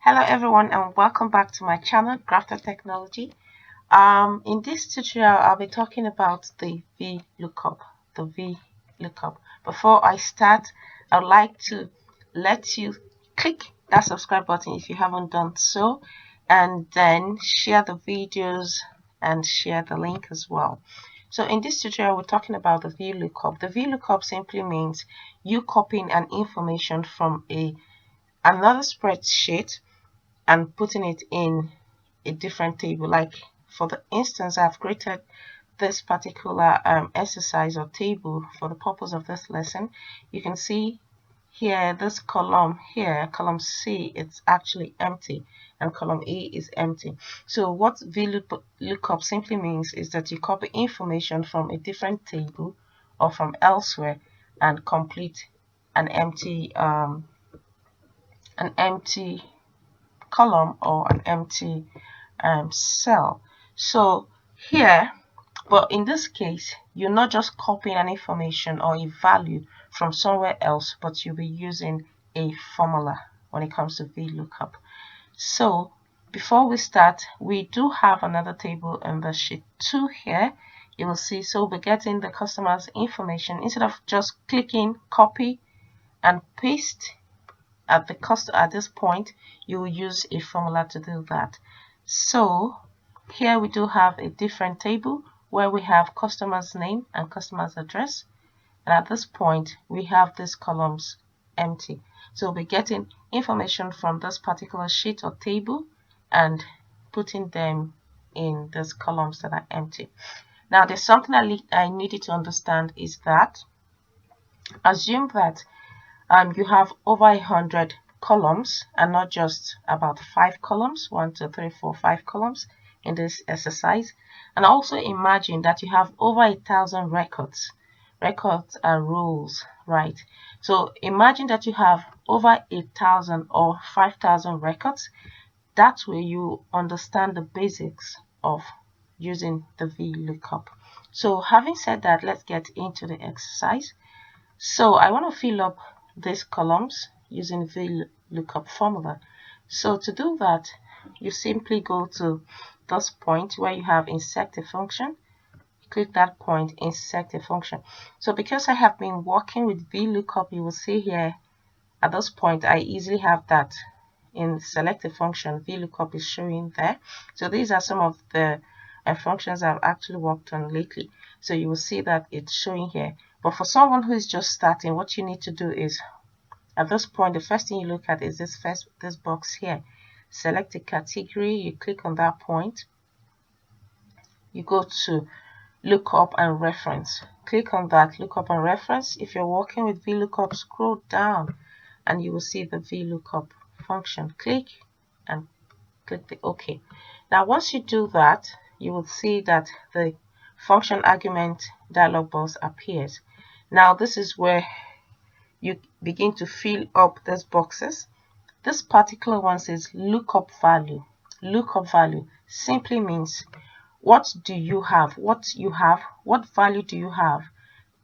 Hello everyone and welcome back to my channel Grafter Technology. In this tutorial I'll be talking about the VLOOKUP. Before I start, I'd like to let you click that subscribe button if you haven't done so, and then share the videos and share the link as well. So in this tutorial we're talking about the VLOOKUP. The VLOOKUP simply means you copying an information from another spreadsheet and putting it in a different table. Like for the instance, I've created this particular exercise or table for the purpose of this lesson. You can see here this column here, column C, it's actually empty, and column E is empty. So what VLOOKUP simply means is that you copy information from a different table or from elsewhere and complete an empty column or an empty cell. So here, but in this case, you're not just copying an information or a value from somewhere else, but you'll be using a formula when it comes to VLOOKUP. So before we start, we do have another table in the sheet 2 here. You will see, so we're getting the customer's information. Instead of just clicking copy and paste at this point, you will use a formula to do that. So here we do have a different table where we have customer's name and customer's address, and at this point we have these columns empty. So we'll be getting information from this particular sheet or table and putting them in these columns that are empty. Now there's something I needed to understand is that assume that you have over 100 columns and not just about 5 columns, 1 2 3 4 5 columns in this exercise. And also imagine that you have over 1,000 records. Records are rules, right? So imagine that you have over 1,000 or 5,000 records. That way you understand the basics of using the VLOOKUP. So having said that, let's get into the exercise. So I want to fill up these columns using VLOOKUP formula. So to do that, you simply go to this point where you have insert a function. Click that point, insert a function. So because I have been working with VLOOKUP, you will see here at this point I easily have that in select a function. VLOOKUP is showing there. So these are some of the functions I've actually worked on lately. So you will see that it's showing here. But for someone who is just starting, what you need to do is, at this point, the first thing you look at is this box here. Select a category, you click on that point. You go to lookup and reference. Click on that, lookup and reference. If you're working with VLOOKUP, scroll down and you will see the VLOOKUP function. Click and click the OK. Now, once you do that, you will see that the function argument dialog box appears. Now this is where you begin to fill up these boxes. This particular one says lookup value. Lookup value simply means what do you have, what value do you have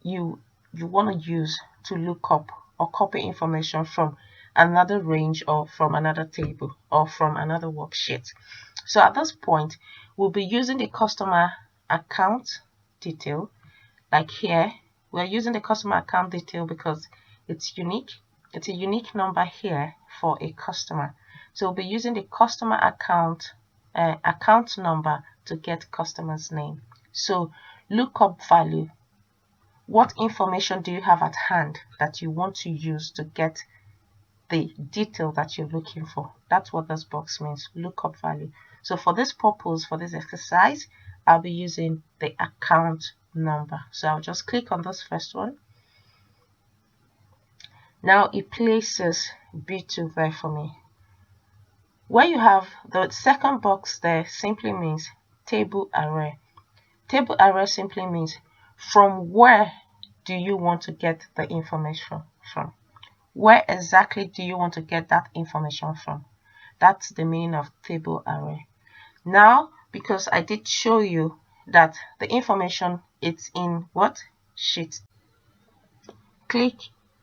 you want to use to look up or copy information from another range or from another table or from another worksheet. So at this point, we'll be using the customer account detail. Like here, we're using the customer account detail because it's unique. It's a unique number here for a customer. So we'll be using the customer account number to get customer's name. So lookup value. What information do you have at hand that you want to use to get the detail that you're looking for? That's what this box means, lookup value. So for this purpose, for this exercise, I'll be using the account number. So I'll just click on this first one. Now it places B2 there for me. Where you have the second box there simply means table array. Table array simply means from where do you want to get the information from? Where exactly do you want to get that information from? That's the meaning of table array. Now, because I did show you that the information it's in what sheet, click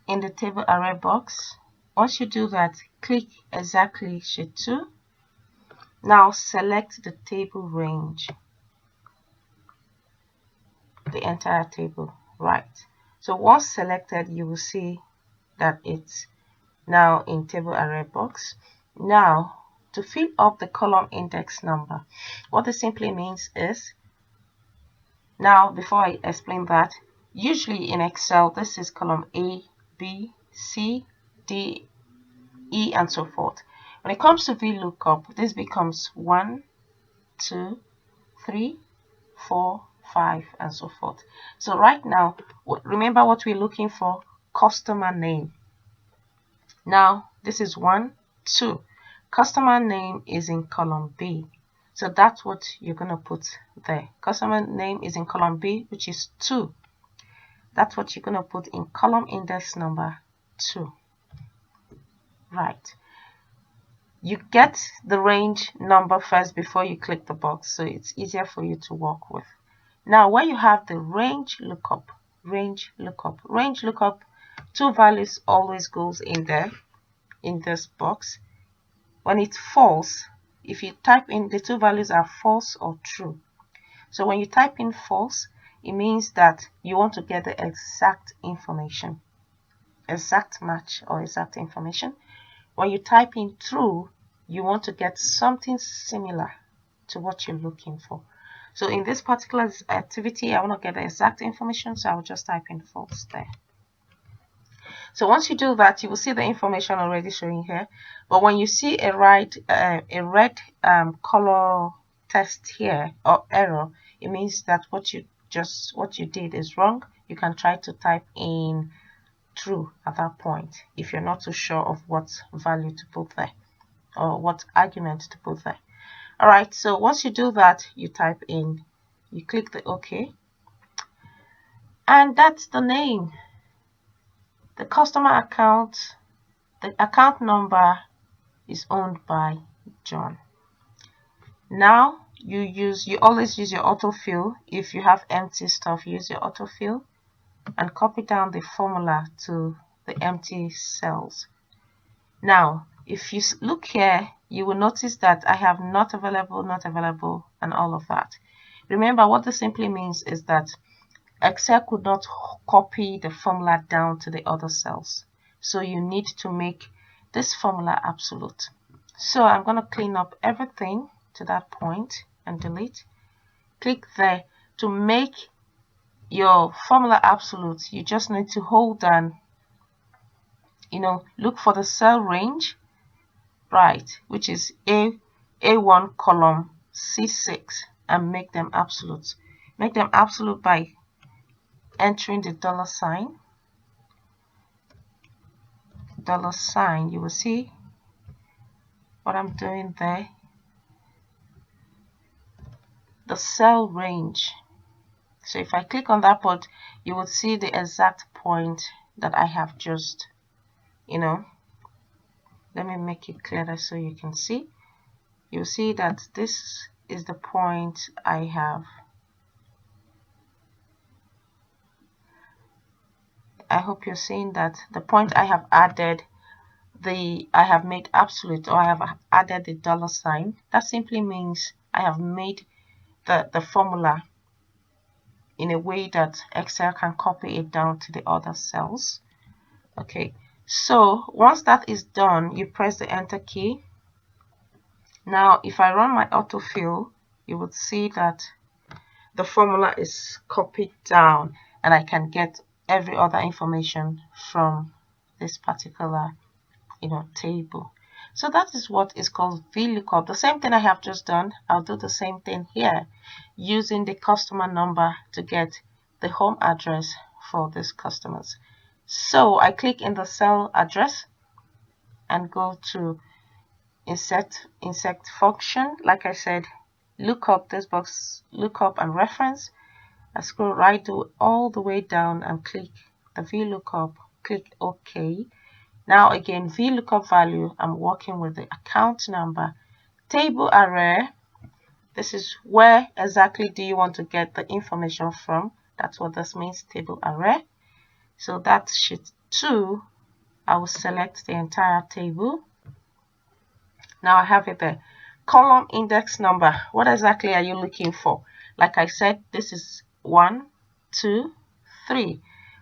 in the table array box once you do that, click exactly sheet 2. Now select the table range, the entire table, right? So once selected, you will see that it's now in table array box. Now to fill up the column index number, what this simply means is, now before I explain that, usually in Excel this is column A, B, C, D, E, and so forth. When it comes to VLOOKUP, this becomes 1, 2, 3, 4, 5, and so forth. So right now, remember what we're looking for: customer name. Now this is 1, 2. Customer name is in column B. So that's what you're going to put there. Customer name is in column B, which is 2. That's what you're going to put in column index number 2. Right. You get the range number first before you click the box, so it's easier for you to work with. Now, when you have the range lookup, 2 values always goes in there, in this box. When it's false, if you type in, the 2 values are false or true. So when you type in false, it means that you want to get the exact information, exact match or exact information. When you type in true, you want to get something similar to what you're looking for. So in this particular activity, I want to get the exact information, so I'll just type in false there. So once you do that, you will see the information already showing here. But when you see a red color text here or error, it means that what you did is wrong. You can try to type in true at that point if you're not too sure of what value to put there or what argument to put there. All right, so once you do that, you type in, you click the OK, and that's the name. The customer account, the account number is owned by John. Now you always use your autofill. If you have empty stuff, use your autofill and copy down the formula to the empty cells. Now, if you look here, you will notice that I have not available, and all of that. Remember, what this simply means is that Excel could not copy the formula down to the other cells. So you need to make this formula absolute. So I'm going to clean up everything to that point and delete. Click there. To make your formula absolute, you just need to hold down, look for the cell range, right, which is A1 column C6, and make them absolute. Make them absolute by entering the $sign. You will see what I'm doing there. The cell range. So if I click on that point, you will see the exact point that I have just, let me make it clearer so you can see. You'll see that this is the point I have. I hope you're seeing that the point I have added, I have made absolute, or I have added the $sign. That simply means I have made the formula in a way that Excel can copy it down to the other cells. Okay, so once that is done, you press the enter key. Now if I run my autofill, you would see that the formula is copied down and I can get every other information from this particular table. So that is what is called VLOOKUP. The same thing I have just done, I'll do the same thing here using the customer number to get the home address for these customers. So I click in the cell address and go to insert function. Like I said, look up this box, lookup and reference. I scroll right all the way down and click the VLOOKUP, click OK. Now again, VLOOKUP value, I'm working with the account number. Table array, this is where exactly do you want to get the information from. That's what this means, table array. So that's sheet 2, I will select the entire table. Now I have it there. Column index number. What exactly are you looking for? Like I said, this is 1, 2, 3.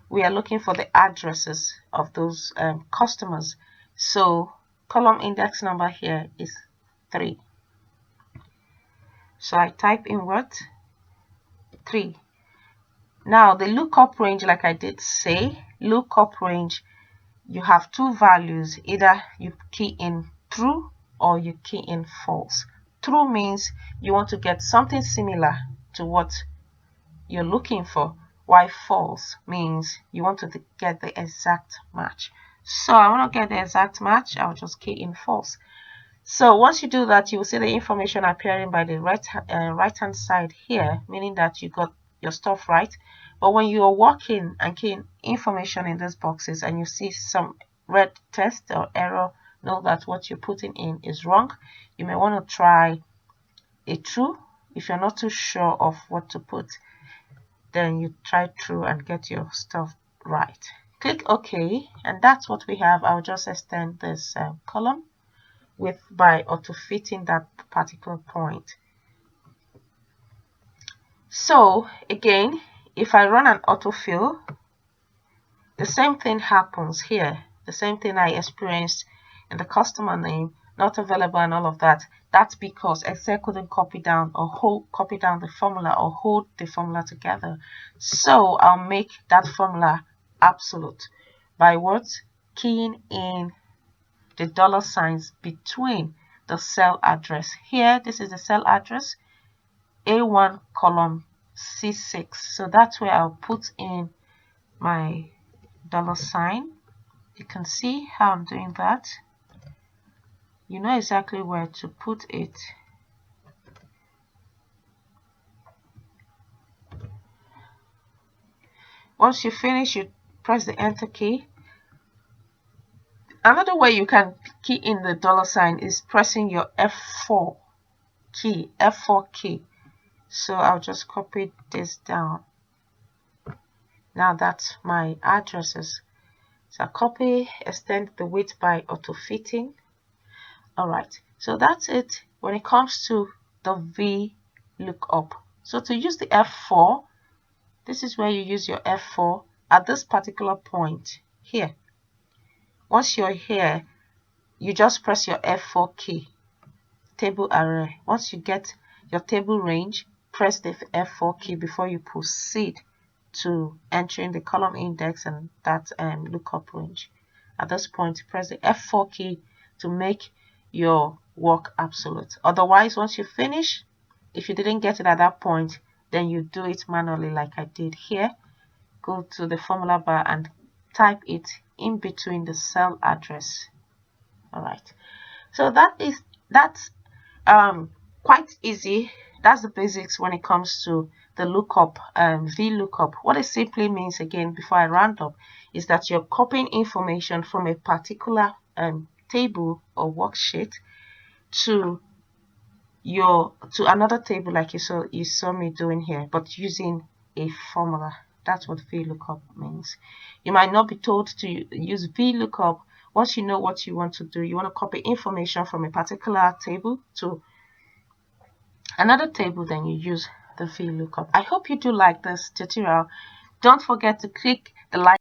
We are looking for the addresses of those customers. So column index number here is 3. So I type in what? 3. Now the lookup range, like I did say, lookup range, you have two values. Either you key in true or you key in false. True means you want to get something similar to what you're looking for, while false means you want to get the exact match. So I want to get the exact match. I'll just key in false. So once you do that, you will see the information appearing by the right hand side here, meaning that you got your stuff right. But when you are working and keying information in these boxes and you see some red text or error, know that what you're putting in is wrong. You may want to try a true. If you're not too sure of what to put, then you try true and get your stuff right. Click OK, and that's what we have. I'll just extend this column by auto-fitting that particular point. So again, if I run an autofill, the same thing happens here. The same thing I experienced in the customer name, not available and all of that. That's because Excel couldn't copy down the formula or hold the formula together. So I'll make that formula absolute by what? Keying in the dollar signs between the cell address. Here, this is the cell address, A1 column C6. So that's where I'll put in my dollar sign. You can see how I'm doing that. You know exactly where to put it. Once you finish, you press the enter key. Another way you can key in the dollar sign is pressing your F4 key. So I'll just copy this down. Now that's my addresses. So I copy, extend the width by auto-fitting. Alright, so that's it when it comes to the Vlookup. So to use the F4, this is where you use your F4 at this particular point here. Once you're here, you just press your F4 key, table array. Once you get your table range, press the F4 key before you proceed to entering the column index and that lookup range. At this point, press the F4 key to make your work absolute. Otherwise, once you finish, if you didn't get it at that point, then you do it manually like I did here. Go to the formula bar and type it in between the cell address. Alright, so that's quite easy. That's the basics when it comes to the lookup, Vlookup. What it simply means, again, before I round up, is that you're copying information from a particular table or worksheet to another table, like you saw me doing here, but using a formula. That's what Vlookup means. You might not be told to use Vlookup. Once you know what you want to do, you want to copy information from a particular table to another table, then you use the Vlookup. I hope you do like this tutorial. Don't forget to click the like